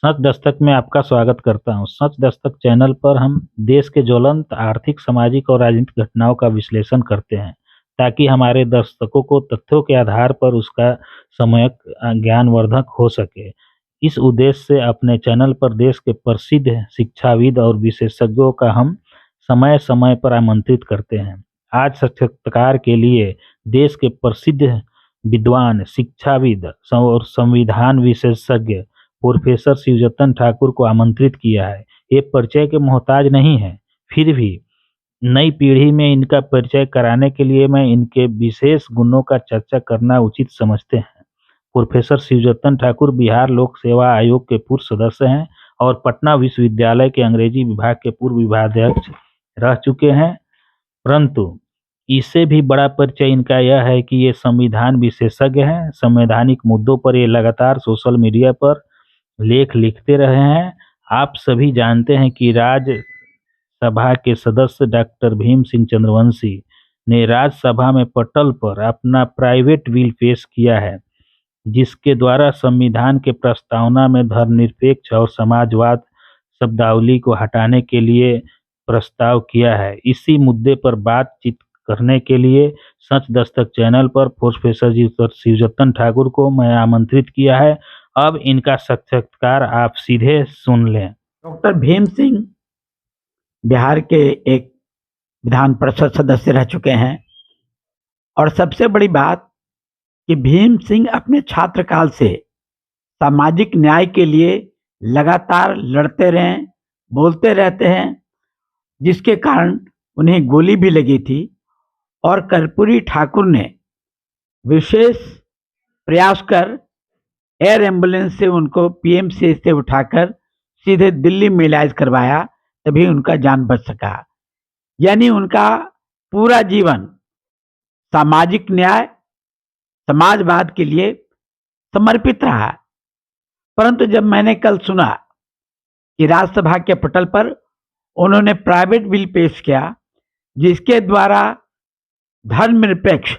सच दस्तक में आपका स्वागत करता हूं। सच दस्तक चैनल पर हम देश के ज्वलंत आर्थिक, सामाजिक और राजनीतिक घटनाओं का विश्लेषण करते हैं, ताकि हमारे दर्शकों को तथ्यों के आधार पर उसका सम्यक ज्ञानवर्धक हो सके। इस उद्देश्य से अपने चैनल पर देश के प्रसिद्ध शिक्षाविद और विशेषज्ञों का हम समय-समय पर आमंत्रित करते हैं। आज साक्षात्कार के लिए देश के प्रसिद्ध विद्वान, शिक्षाविद और संविधान विशेषज्ञ प्रोफेसर शिवरतन ठाकुर को आमंत्रित किया है। ये परिचय के मोहताज नहीं है, फिर भी नई पीढ़ी में इनका परिचय कराने के लिए मैं इनके विशेष गुणों का चर्चा करना उचित समझते हैं। प्रोफेसर शिवरतन ठाकुर बिहार लोक सेवा आयोग के पूर्व सदस्य हैं और पटना विश्वविद्यालय के अंग्रेजी विभाग के पूर्व विभागाध्यक्ष रह चुके हैं। परंतु इससे भी बड़ा परिचय इनका यह है कि ये संविधान विशेषज्ञ हैं। संवैधानिक मुद्दों पर ये लगातार सोशल मीडिया पर लेख लिखते रहे हैं। आप सभी जानते हैं कि राज्यसभा के सदस्य डॉक्टर भीम सिंह चंद्रवंशी ने राज्यसभा में पटल पर अपना प्राइवेट बिल पेश किया है, जिसके द्वारा संविधान के प्रस्तावना में धर्मनिरपेक्ष और समाजवाद शब्दावली को हटाने के लिए प्रस्ताव किया है। इसी मुद्दे पर बातचीत करने के लिए सच दस्तक चैनल पर प्रोफेसर शिवरतन ठाकुर को मैं आमंत्रित किया है। अब इनका साक्षात्कार आप सीधे सुन लें। डॉक्टर भीम सिंह बिहार के एक विधान परिषद सदस्य रह चुके हैं और सबसे बड़ी बात कि भीम सिंह अपने छात्रकाल से सामाजिक न्याय के लिए लगातार लड़ते रहे, बोलते रहते हैं, जिसके कारण उन्हें गोली भी लगी थी और कर्पूरी ठाकुर ने विशेष प्रयास कर एयर एम्बुलेंस से उनको पीएमसीएच से उठाकर सीधे दिल्ली में इलाज करवाया, तभी उनका जान बच सका। यानी उनका पूरा जीवन सामाजिक न्याय, समाजवाद के लिए समर्पित रहा। परंतु जब मैंने कल सुना कि राज्यसभा के पटल पर उन्होंने प्राइवेट बिल पेश किया, जिसके द्वारा धर्मनिरपेक्ष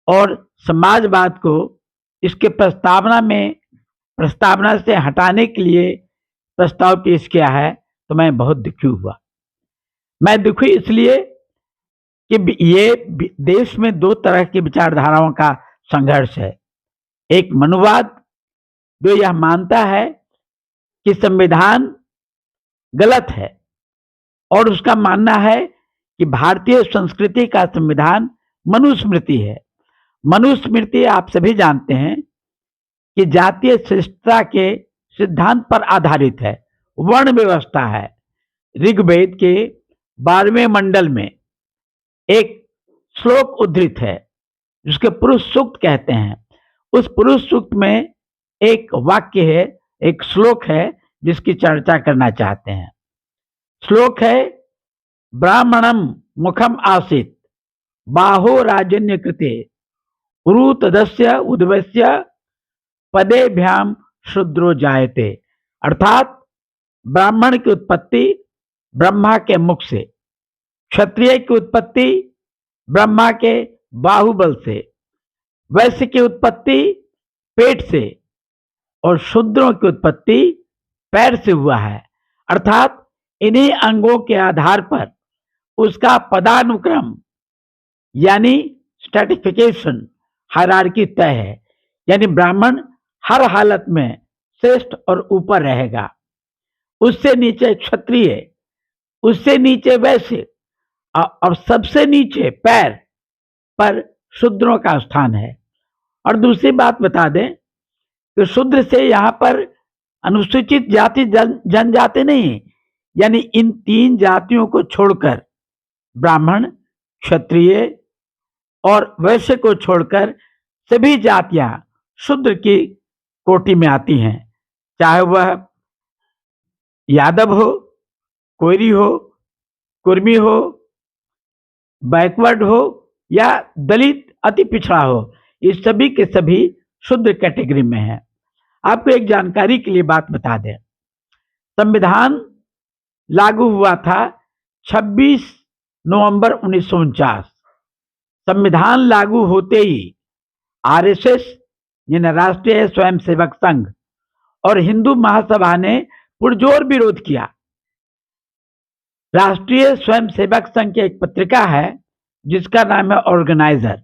और समाजवाद को इसके प्रस्तावना से हटाने के लिए प्रस्ताव पेश किया है, तो मैं बहुत दुखी हुआ। मैं दुखी इसलिए कि ये देश में दो तरह की विचारधाराओं का संघर्ष है। एक मनुवाद जो यह मानता है कि संविधान गलत है और उसका मानना है कि भारतीय संस्कृति का संविधान मनुस्मृति है। मनुस्मृति आप सभी जानते हैं कि जातीय श्रेष्ठता के सिद्धांत पर आधारित है, वर्ण व्यवस्था है। ऋग्वेद के 12वें मंडल में एक श्लोक उद्धृत है जिसके पुरुष सूक्त कहते हैं। उस पुरुष सूक्त में एक वाक्य है, एक श्लोक है जिसकी चर्चा करना चाहते हैं। श्लोक है, ब्राह्मणम मुखम आसीत बाहो राजन्य कृते उरुतदस्य उद्वस्य पदेभ्याम शूद्रो जायते। अर्थात ब्राह्मण की उत्पत्ति ब्रह्मा के मुख से, क्षत्रिय की उत्पत्ति ब्रह्मा के बाहुबल से, वैश्य की उत्पत्ति पेट से और शूद्रों की उत्पत्ति पैर से हुआ है। अर्थात इन्हीं अंगों के आधार पर उसका पदानुक्रम यानी स्ट्रैटिफिकेशन, हायरार्की तय है। यानी ब्राह्मण हर हालत में श्रेष्ठ और ऊपर रहेगा, उससे नीचे क्षत्रिय, उससे नीचे वैश्य और सबसे नीचे पैर पर शूद्रों का स्थान है। और दूसरी बात बता दें कि शूद्र से यहाँ पर अनुसूचित जाति जनजाति नहीं, यानी इन तीन जातियों को छोड़कर ब्राह्मण, क्षत्रिय और वैश्य को छोड़कर सभी जातियां शूद्र की कोटि में आती हैं, चाहे वह यादव हो, कोयरी हो, कुर्मी हो, बैकवर्ड हो या दलित अति पिछड़ा हो, ये सभी के सभी शूद्र कैटेगरी में हैं। आपको एक जानकारी के लिए बात बता दें, संविधान लागू हुआ था 26 नवंबर 1949। संविधान लागू होते ही आरएसएस यानी राष्ट्रीय स्वयंसेवक संघ और हिंदू महासभा ने पुरजोर विरोध किया। राष्ट्रीय स्वयंसेवक संघ की एक पत्रिका है जिसका नाम है ऑर्गेनाइजर।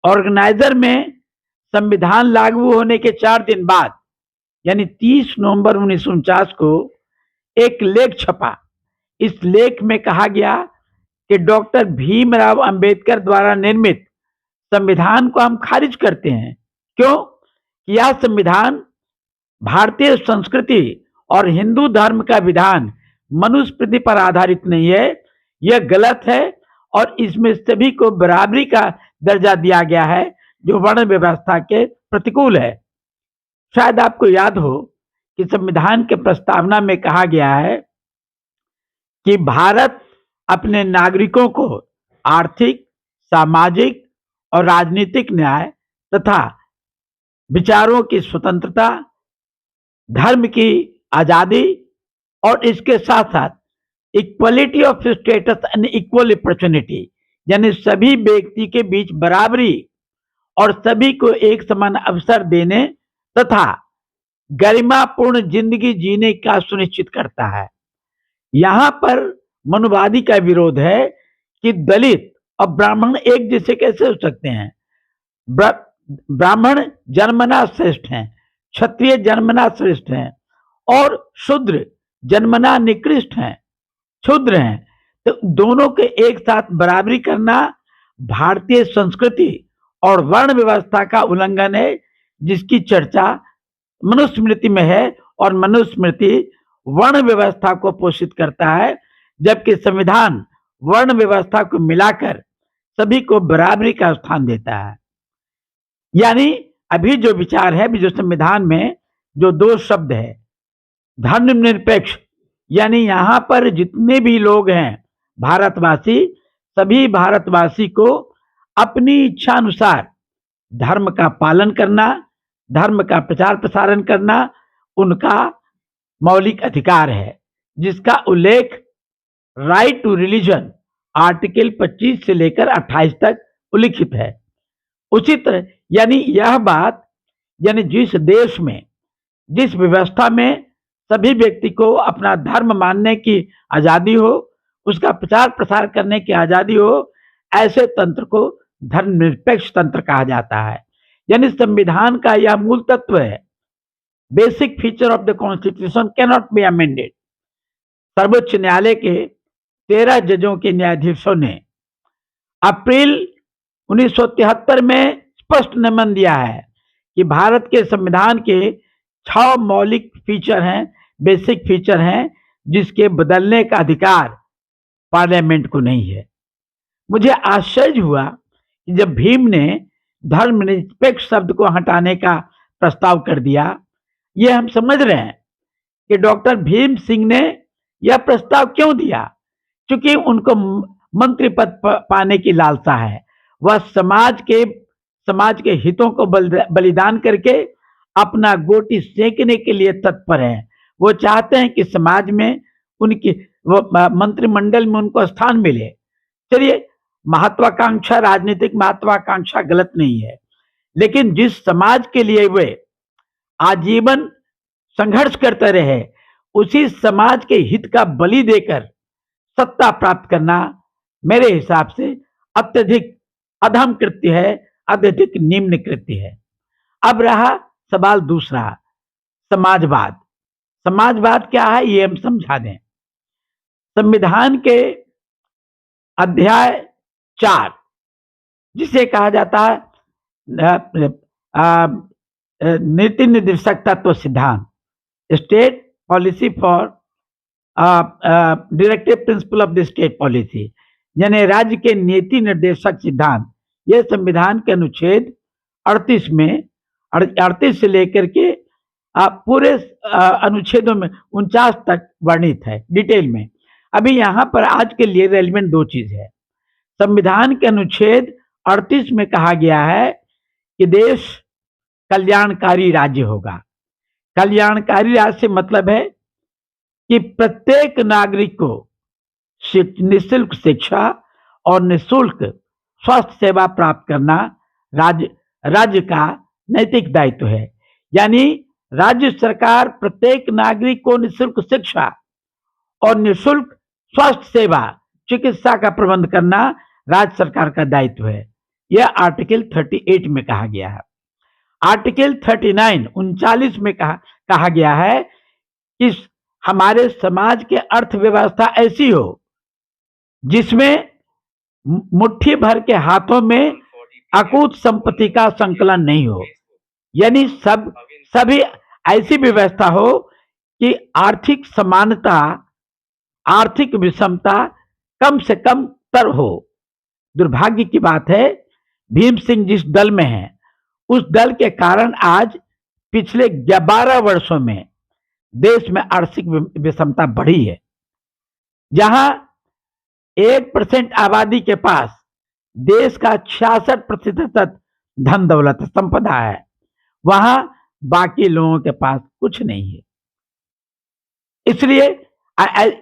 ऑर्गेनाइजर में संविधान लागू होने के 4 दिन बाद यानी 30 नवंबर 1949 को एक लेख छपा। इस लेख में कहा गया कि डॉक्टर भीमराव अंबेडकर द्वारा निर्मित संविधान को हम खारिज करते हैं। क्यों? कि यह संविधान भारतीय संस्कृति और हिंदू धर्म का विधान मनुस्मृति पर आधारित नहीं है, यह गलत है और इसमें सभी को बराबरी का दर्जा दिया गया है जो वर्ण व्यवस्था के प्रतिकूल है। शायद आपको याद हो कि संविधान के प्रस्तावना में कहा गया है कि भारत अपने नागरिकों को आर्थिक, सामाजिक और राजनीतिक न्याय तथा विचारों की स्वतंत्रता, धर्म की आजादी और इसके साथ साथ equality of status and equal opportunity यानी सभी व्यक्ति के बीच बराबरी और सभी को एक समान अवसर देने तथा गरिमापूर्ण जिंदगी जीने का सुनिश्चित करता है। यहां पर मनुवादी का विरोध है कि दलित और ब्राह्मण एक जैसे कैसे हो सकते हैं। ब्राह्मण जन्मना श्रेष्ठ हैं, क्षत्रिय जन्मना श्रेष्ठ हैं और शूद्र जन्मना निकृष्ट हैं, क्षुद्र हैं। तो दोनों के एक साथ बराबरी करना भारतीय संस्कृति और वर्ण व्यवस्था का उल्लंघन है जिसकी चर्चा मनुस्मृति में है और मनुस्मृति वर्ण व्यवस्था को पोषित करता है जबकि संविधान वर्ण व्यवस्था को मिलाकर सभी को बराबरी का स्थान देता है। यानी अभी जो विचार है, जो संविधान में जो 2 शब्द है धर्मनिरपेक्ष, यानी यहां पर जितने भी लोग हैं भारतवासी, सभी भारतवासी को अपनी इच्छा अनुसार धर्म का पालन करना, धर्म का प्रचार प्रसारण करना उनका मौलिक अधिकार है जिसका उल्लेख राइट टू रिलीजन आर्टिकल 25 से लेकर 28 तक उल्लिखित है। उसी तरह यानी यह बात यानी जिस देश में, जिस व्यवस्था में सभी व्यक्ति को अपना धर्म मानने की आजादी हो, उसका प्रचार प्रसार करने की आजादी हो, ऐसे तंत्र को धर्मनिरपेक्ष तंत्र कहा जाता है। यानी संविधान का यह मूल तत्व है। Basic feature of the constitution can not be amended. सर्वोच्च न्यायालय के 13 जजों के न्यायाधीशों ने अप्रैल 1973 में स्पष्ट नियमन दिया है कि भारत के संविधान के 6 मौलिक फीचर हैं, बेसिक फीचर हैं, जिसके बदलने का अधिकार पार्लियामेंट को नहीं है। मुझे आश्चर्य हुआ कि जब भीम ने धर्मनिरपेक्ष शब्द को हटाने का प्रस्ताव कर दिया। ये हम समझ रहे हैं कि डॉक्टर भीम सिंह ने यह प्रस्ताव क्यों दिया, क्योंकि उनको मंत्री पद पाने की लालसा है। वह समाज के हितों को बलिदान करके अपना गोटी सेकने के लिए तत्पर हैं। वो चाहते हैं कि समाज में उनकी मंत्रिमंडल में उनको स्थान मिले। चलिए, महत्वाकांक्षा, राजनीतिक महत्वाकांक्षा गलत नहीं है, लेकिन जिस समाज के लिए वे आजीवन संघर्ष करते रहे उसी समाज के हित का बलि देकर सत्ता प्राप्त करना मेरे हिसाब से अत्यधिक अधम कृत्य है, अत्यधिक निम्न कृत्य है। अब रहा सवाल दूसरा, समाजवाद। समाजवाद क्या है ये हम समझा दें। संविधान के अध्याय 4 जिसे कहा जाता है नीति निर्देशक तत्व सिद्धांत, state policy for directive principle of the state policy, यानी राज्य के नीति निर्देशक सिद्धांत, यह संविधान के अनुच्छेद 38 में 38 से लेकर के पूरे अनुच्छेदों में 49 तक वर्णित है डिटेल में। अभी यहाँ पर आज के लिए रेलिवेंट 2 चीज है। संविधान के अनुच्छेद 38 में कहा गया है कि देश कल्याणकारी राज्य होगा। कल्याणकारी राज्य से मतलब है कि प्रत्येक नागरिक को निःशुल्क शिक्षा और निःशुल्क स्वास्थ्य सेवा प्राप्त करना राज्य का नैतिक दायित्व है। यानी राज्य सरकार प्रत्येक नागरिक को निःशुल्क शिक्षा और निःशुल्क स्वास्थ्य सेवा चिकित्सा का प्रबंध करना राज्य सरकार का दायित्व है। यह आर्टिकल 38 में कहा गया है। आर्टिकल 39 39 में कहा गया है कि हमारे समाज के अर्थव्यवस्था ऐसी हो जिसमें मुट्ठी भर के हाथों में अकूत संपत्ति का संकलन नहीं हो, यानी सभी ऐसी व्यवस्था हो कि आर्थिक समानता, आर्थिक विषमता कम से कम तर हो। दुर्भाग्य की बात है, भीम सिंह जिस दल में है उस दल के कारण आज पिछले 12 वर्षों में देश में आर्थिक विषमता बढ़ी है। जहां 1% आबादी के पास देश का 66% धन दौलत संपदा है, वहां बाकी लोगों के पास कुछ नहीं है। इसलिए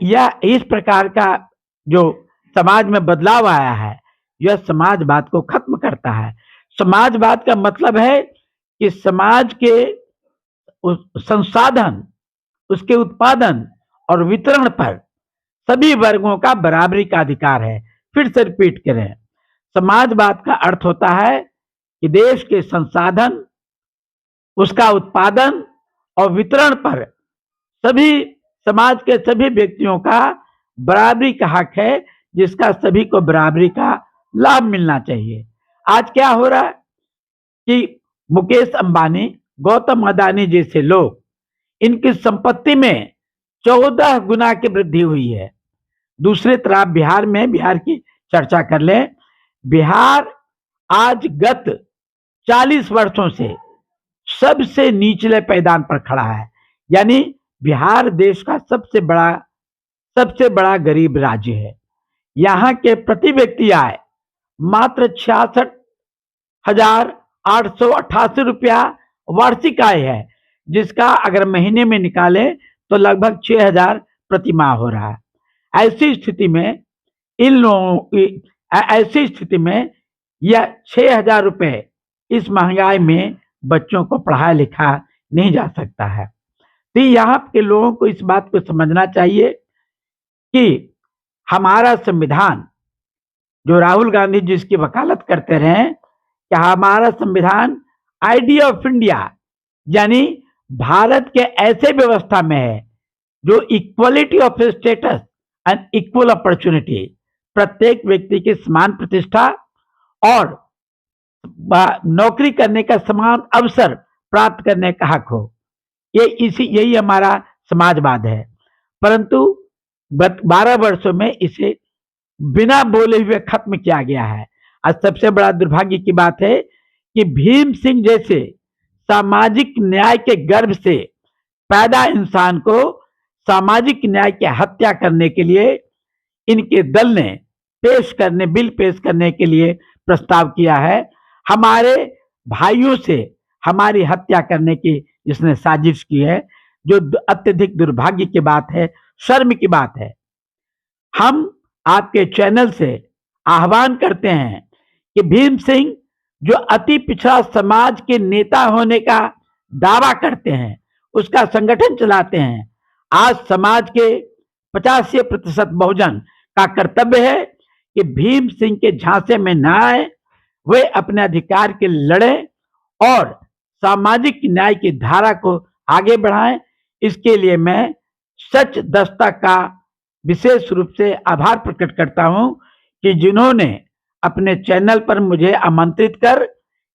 यह इस प्रकार का जो समाज में बदलाव आया है, यह समाजवाद को खत्म करता है। समाजवाद का मतलब है कि समाज के संसाधन, उसके उत्पादन और वितरण पर सभी वर्गों का बराबरी का अधिकार है। फिर से रिपीट करें, समाजवाद का अर्थ होता है कि देश के संसाधन, उसका उत्पादन और वितरण पर सभी समाज के सभी व्यक्तियों का बराबरी का हक है, जिसका सभी को बराबरी का लाभ मिलना चाहिए। आज क्या हो रहा है कि मुकेश अंबानी, गौतम अदानी जैसे लोग, इनकी संपत्ति में 14 गुना की वृद्धि हुई है। दूसरी तरफ बिहार की चर्चा कर लें। बिहार आज गत 40 वर्षों से सबसे निचले पैदान पर खड़ा है, यानी बिहार देश का सबसे बड़ा गरीब राज्य है। यहाँ के प्रति व्यक्ति आय मात्र 66,888 रुपया वार्षिक आय है, जिसका अगर महीने में निकाले तो लगभग 6,000 प्रति माह हो रहा है। ऐसी स्थिति में यह 6,000 रुपए इस महंगाई में बच्चों को पढ़ा लिखा नहीं जा सकता है। तो यहाँ के लोगों को इस बात को समझना चाहिए कि हमारा संविधान, जो राहुल गांधी जिसकी वकालत करते रहे, कि हमारा संविधान आइडिया ऑफ इंडिया, यानी भारत के ऐसे व्यवस्था में है जो equality of status and equal opportunity, प्रत्येक व्यक्ति की समान प्रतिष्ठा और नौकरी करने का समान अवसर प्राप्त करने का हक हो, यही हमारा समाजवाद है। परंतु 12 वर्षों में इसे बिना बोले हुए खत्म किया गया है। आज सबसे बड़ा दुर्भाग्य की बात है कि भीम सिंह जैसे सामाजिक न्याय के गर्भ से पैदा इंसान को सामाजिक न्याय की हत्या करने के लिए इनके दल ने बिल पेश करने के लिए प्रस्ताव किया है। हमारे भाइयों से हमारी हत्या करने की इसने साजिश की है, जो अत्यधिक दुर्भाग्य की बात है, शर्म की बात है। हम आपके चैनल से आह्वान करते हैं कि भीम सिंह जो अति पिछड़ा समाज के नेता होने का दावा करते हैं, उसका संगठन चलाते हैं, आज समाज के 85% बहुजन का कर्तव्य है कि भीम सिंह के झांसे में न आए, वे अपने अधिकार के लड़े और सामाजिक न्याय की धारा को आगे बढ़ाएं। इसके लिए मैं सच दस्तक का विशेष रूप से आभार प्रकट करता हूं कि जिन्होंने अपने चैनल पर मुझे आमंत्रित कर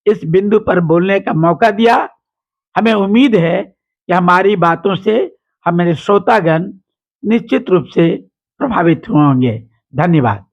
इस बिंदु पर बोलने का मौका दिया। हमें उम्मीद है कि हमारी बातों से हमारे श्रोतागण निश्चित रूप से प्रभावित होंगे। धन्यवाद।